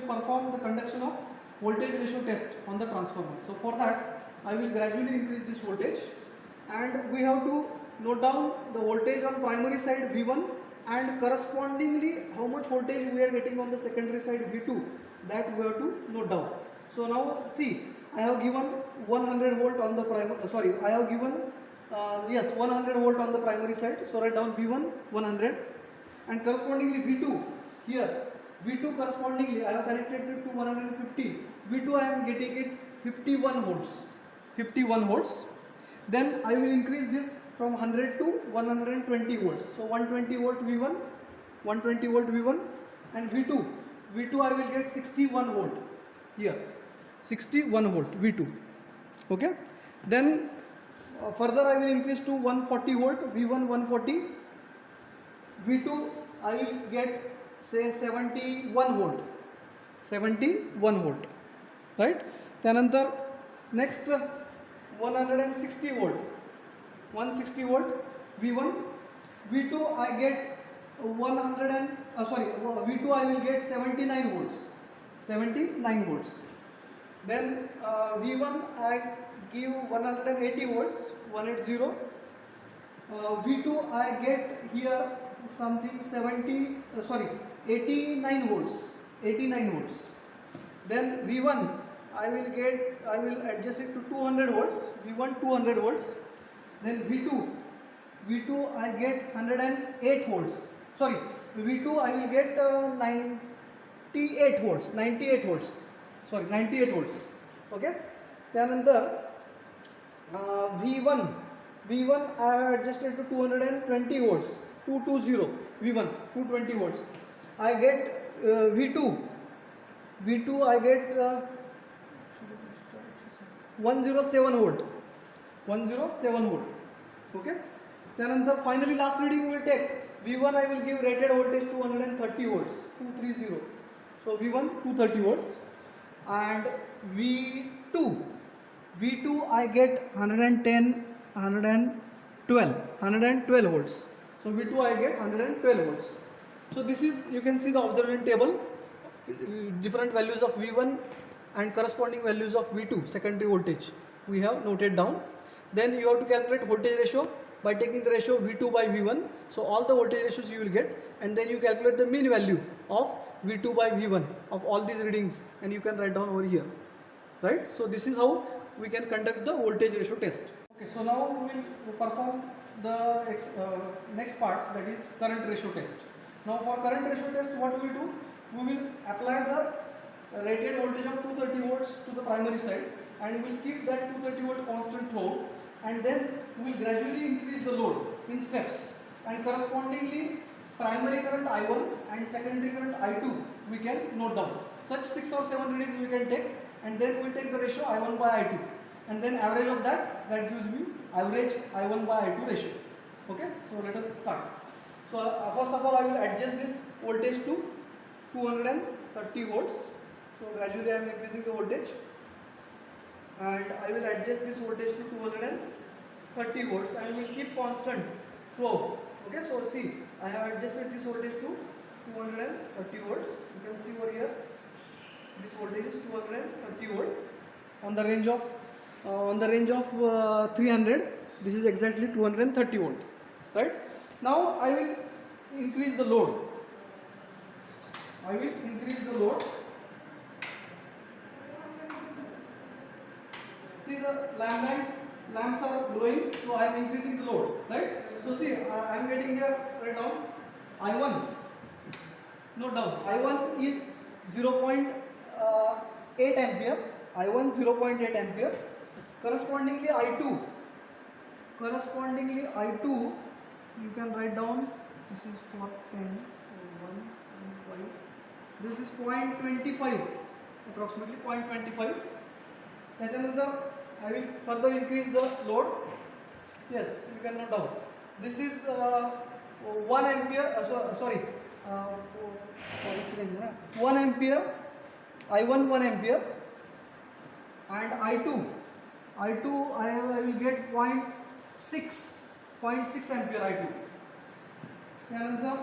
will perform the conduction of voltage ratio test on the transformer. So for that I will gradually increase this voltage, and we have to note down the voltage on primary side V1 and correspondingly how much voltage we are getting on the secondary side V2, that we have to note down. So now see, I have given 100 volt on the primary, I have given 100 volt on the primary side. So write down V1 100, and correspondingly V2 here, V2 correspondingly I have connected it to 150. V2 I am getting it 51 volts. 51 volts. Then I will increase this from 100 to 120 volts. So 120 volt V1, 120 volt V1, and V2 I will get 61 volt here, 61 volt V2. Okay. Then further I will increase to 140 volt V1, 140. V2 I will get say 71 volt, 71 volt, right? Then next 160 volt, 160 volt V1. V2 I get V2 I will get 79 volts, 79 volts. Then V1 I give 180 volts, 180. V2 I get here something 89 volts, 89 volts. Then V1 I will adjust it to 200 volts, V1 200 volts. Then V2 I get 108 volts. V2 I will get 98 volts, 98 volts. 98 volts. Okay. Then V1 I have adjusted to 220 volts, 220 V1 220 volts. I get V2 I get 107 volt, 107 volt. Okay. Then finally last reading we will take V1 I will give rated voltage 230 volts, 230. So V1 230 volts, and V2 I get 112 volts. So V2 I get 112 volts. So this is, you can see the observation table, different values of V1 and corresponding values of V2 secondary voltage we have noted down. Then you have to calculate voltage ratio by taking the ratio V2 by V1. So all the voltage ratios you will get, and then you calculate the mean value of V2 by V1 of all these readings, and you can write down over here, right? So this is how we can conduct the voltage ratio test. Okay, so now we will perform the next part, that is current ratio test. Now for current ratio test, what we will do, we will apply the rated voltage of 230 volts to the primary side, and we will keep that 230 volt constant throughout, and then we will gradually increase the load in steps, and correspondingly primary current I1 and secondary current I2 we can note down. Such 6 or 7 readings we can take, and then we will take the ratio I1 by I2, and then average of that gives me average I1 by I2 ratio. Okay, so let us start. So first of all I will adjust this voltage to 230 volts. So gradually I am increasing the voltage, and I will adjust this voltage to 230 volts, and we will keep constant throughout. Okay, so see, I have adjusted this voltage to 230 volts. You can see over here, this voltage is 230 volt on the range of 300. This is exactly 230 volt, right? Now I will increase the load. See, the lamps are glowing, so I am increasing the load, right? So see, I am getting here, right down, I1, note down, I1 is 0.8 ampere, I1 0.8 ampere. Correspondingly I2, you can write down, this is for 10, 1, 5, this is 0.25, approximately 0.25. That's another, I will further increase the load. Yes, you can note down. This is 1 ampere, 1 ampere, I1 1 ampere, and I2 I will get 0.6 ampere I2. And the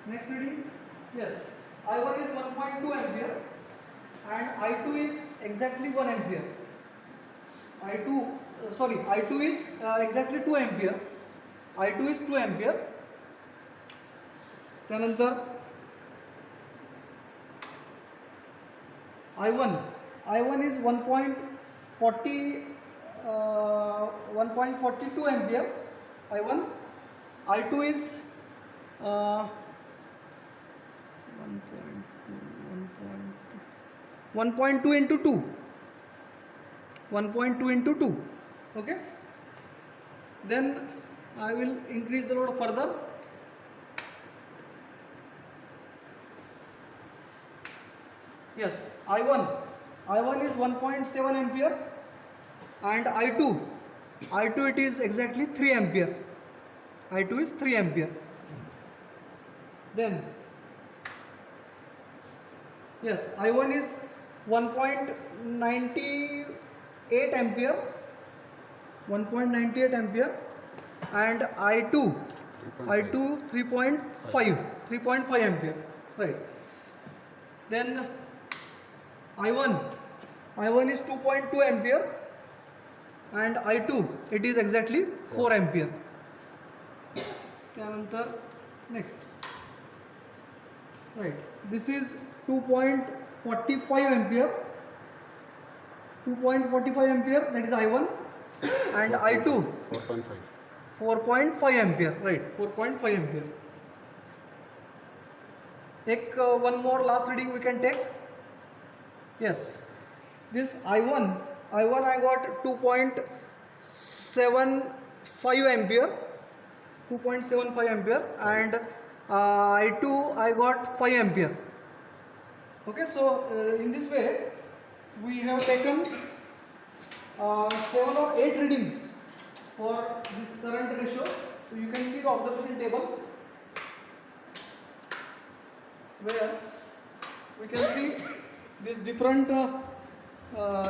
next reading, yes, I1 is 1.5 2.2 ampere and I2 is exactly 1 ampere. I2 is exactly 2 ampere. I2 is 2 ampere. त्यानंतर I1 is 1.42 ampere. I1. I2 is 1.2 into 2. 1.2 into 2. Okay. Then I will increase the load further. Yes, I1 is 1.7 ampere and I2 it is exactly 3 ampere. I2 is 3 ampere. Then yes, I1 is 1.98 ampere, 1.98 ampere and I2 3.5 ampere, right. Then I1 is 2.2 ampere and I2 it is exactly 4 ampere. त्यानंतर next, right, this is 2.45 ampere, 2.45 ampere, that is I1, and I2 4.5 ampere, right, 4.5 ampere. One more last reading we can take. Yes, this I1 I got 2.75 ampere, 2.75 ampere, and I2 I got 5 ampere. Okay, so in this way we have taken 7 or 8 readings for this current ratio. So you can see the observation table where we can see these different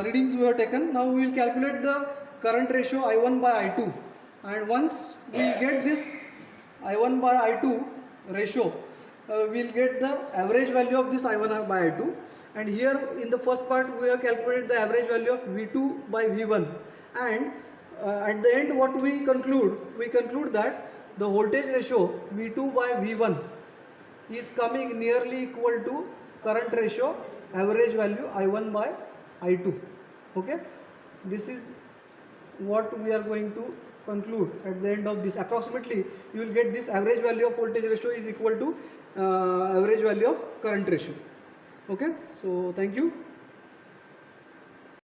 readings we have taken. Now we will calculate the current ratio I1 by I2, and once we get this I1 by I2 ratio, we will get the average value of this I1 by I2, and here in the first part we have calculated the average value of V2 by V1, and at the end what we conclude that the voltage ratio V2 by V1 is coming nearly equal to current ratio average value I1 by I2. Okay, this is what we are going to conclude at the end of this. Approximately you will get this average value of voltage ratio is equal to average value of current ratio. Okay, so thank you.